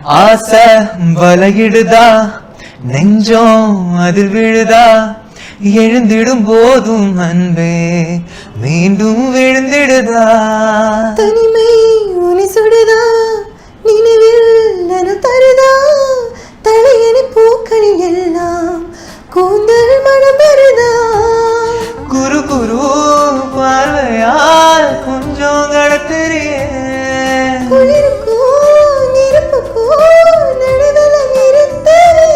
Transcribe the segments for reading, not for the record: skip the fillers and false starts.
ஆசை வலையிடுதா நெஞ்சம் அதில் விழுதா எழுந்திடும் போதும் அன்பே மீண்டும் விழுந்திடுதா தனிமை உனி சுடுதா நினைவில் நனு தருதா தலையணி பூக்களில் எல்லாம் கூந்தல் மனம் வருதா குரு குரு பார்வையால் கொஞ்சம் கடத்துறியே குளிருக்கோ நெருப்புக்கோ நடுதல நிறுத்தவே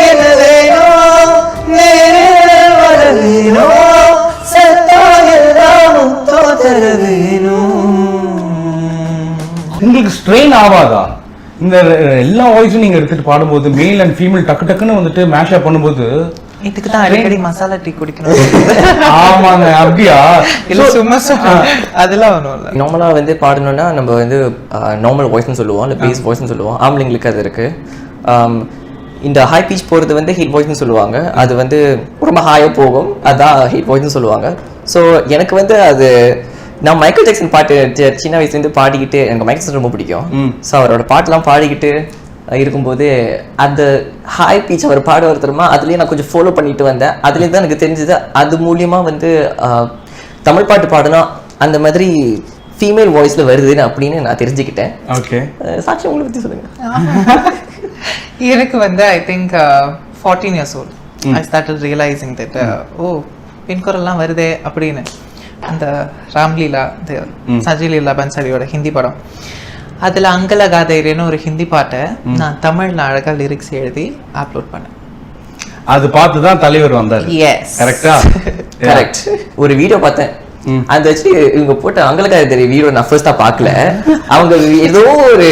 என்ன வேணும் நேரில் வர வேணும் சத்தம் எல்லாமும் தோத்தர வேணும். உங்களுக்கு ஸ்ட்ரெயின் ஆகாதா இந்த எல்லா வாய்ஸும் நீங்க எடுத்துட்டு பாடும்போது மேல் அண்ட் ஃபீமேல் டக்கு டக்குன்னு வந்துட்டு மேஷ் அப் பண்ணும்போது இதுக்கு தான் அடிக்கடி மசாலா டீ குடிக்கணும். ஆமாங்க அப்படியா இல்ல சும்மா அதெல்லாம் ஒன்றும் இல்லை. நார்மலா வந்து பாடணும்னா நம்ம வந்து நார்மல் வாய்ஸ்னு சொல்லுவோம் இல்லை பேஸ் வாய்ஸ்னு சொல்லுவோம். ஆம்பளைங்களுக்கு அது இருக்கு. இந்த ஹை பீச் போகிறது வந்து ஹீட் வாய்ஸ்னு சொல்லுவாங்க. அது வந்து ரொம்ப ஹாயாக போகும், அதான் ஹீட் வாய்ஸ்னு சொல்லுவாங்க. ஸோ எனக்கு வந்து அது நான் மைக்கேல் ஜாக்சன் பாட்டு சின்ன வயசுலேருந்து பாடிக்கிட்டு எனக்கு மைக்கேல் ஜாக்சன் ரொம்ப பிடிக்கும். ஸோ அவரோட பாட்டெலாம் பாடிக்கிட்டு இருக்கும்போது அந்த ஹாய் பீச் அவர் பாட ஒருத்தருமா அதுலேயே நான் கொஞ்சம் ஃபாலோ பண்ணிட்டு வந்தேன். அதுலேருந்து தான் எனக்கு தெரிஞ்சது அது மூலியமாக வந்து தமிழ் பாட்டு பாடணும் அந்த மாதிரி ஃபீமேல் வாய்ஸில் வருதுன்னு அப்படின்னு நான் தெரிஞ்சுக்கிட்டேன். ஓகே சாட்சி உங்களை பற்றி சொல்லுங்க. எனக்கு வந்து I think 14 years old I started realizing that பெண் குரல்லாம் வருதே அப்படின்னு. அந்த ராம்லீலா சஜி லீலா பன்சாலியோட ஹிந்தி படம், அதுல அங்கலகாதைன்னு ஒரு ஹிந்தி பாட்டை நான் தமிழ்ல அழகா லிரிக்ஸ் எழுதி அப்லோட் பண்ணேன். அது பார்த்து தான் தலைவர் வந்தார். எஸ் கரெக்டா? கரெக்ட். ஒரு வீடியோ பார்த்தேன். அந்த வச்சு இவங்க போட்ட அங்கலகாதை தெரிய வீடியோ நான் ஃபர்ஸ்டா பார்க்கல. அவங்க ஏதோ ஒரு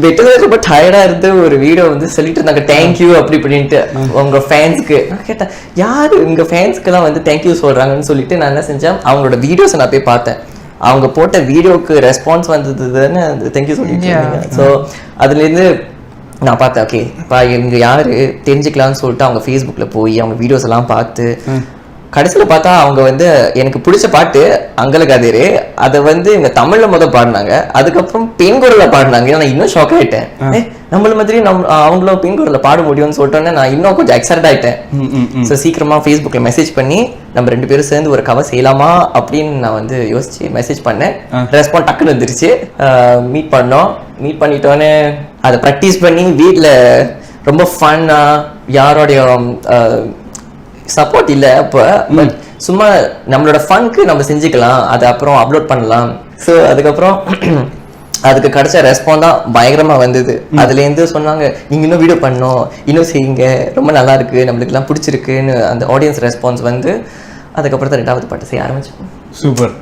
பெட்டர் ரொம்ப டயர்டா இருந்து ஒரு வீடியோ வந்து சொல்லிட்டு இருந்தாங்க தேங்க்யூ அப்படி இப்படின்ட்டு உங்க ஃபேன்ஸ்க்கு. நான் கேட்டேன் யாரு உங்க ஃபேன்ஸ்க்கு எல்லாம் வந்து தேங்க்யூ சொல்றாங்கன்னு சொல்லிட்டு நான் என்ன செஞ்சேன், அவங்களோட வீடியோஸை நான் போய் பார்த்தேன். அவங்க போட்ட வீடியோக்கு ரெஸ்பான்ஸ் வந்ததுன்னு தேங்க்யூ சொல்லிட்டு இருந்தாங்க. ஸோ அதுலேருந்து நான் பார்த்தேன் ஓகே இப்போ இவங்க யாரு தெரிஞ்சுக்கலாம்னு சொல்லிட்டு அவங்க ஃபேஸ்புக்கில் போய் அவங்க வீடியோஸ் எல்லாம் பார்த்து கடைசியில் பார்த்தா அவங்க வந்து எனக்கு பிடிச்ச பாட்டு அங்கலகாதேரு அதை வந்து இவங்க தமிழ்ல பாடினாங்க. அதுக்கப்புறம் பெண் குரல்ல பாடினாங்க. நான் இன்னும் ஷாக் ஆயிட்டேன். நம்மள மாதிரி அவங்களும் பெண் குரல்ல பாட முடியும்னு சொல்லிட்டோன்னே நான் இன்னும் கொஞ்சம் எக்ஸைட் ஆயிட்டேன். ஸோ சீக்கிரமா ஃபேஸ்புக்ல மெசேஜ் பண்ணி நம்ம 2 பேரும் சேர்ந்து ஒரு கவர் செய்யலாமா அப்படின்னு நான் வந்து யோசிச்சு மெசேஜ் பண்ணேன். ரெஸ்பான்ஸ் டக்குன்னு வந்துருச்சு. மீட் பண்ணோம். மீட் பண்ணிட்டோன்னே அதை ப்ராக்டிஸ் பண்ணி வீட்டில் ரொம்ப ஃபன்னா யாரோடைய சப்போர்ட் இல்லை அப்போ சும்மா நம்மளோட ஃபன்க்கு நம்ம செஞ்சுக்கலாம், அதை அப்புறம் அப்லோட் பண்ணலாம். ஸோ அதுக்கப்புறம் அதுக்கு கிடைச்ச ரெஸ்பான்ஸ் தான் பயங்கரமா வந்தது. அதுலேருந்து சொன்னாங்க நீங்க இன்னும் வீடியோ பண்ணணும், இன்னும் செய்யுங்க, ரொம்ப நல்லா இருக்கு, நம்மளுக்கு எல்லாம் பிடிச்சிருக்குன்னு அந்த ஆடியன்ஸ் ரெஸ்பான்ஸ் வந்து அதுக்கப்புறம் தான் 2வது பாட்டு செய்ய ஆரம்பிச்சோம். சூப்பர்.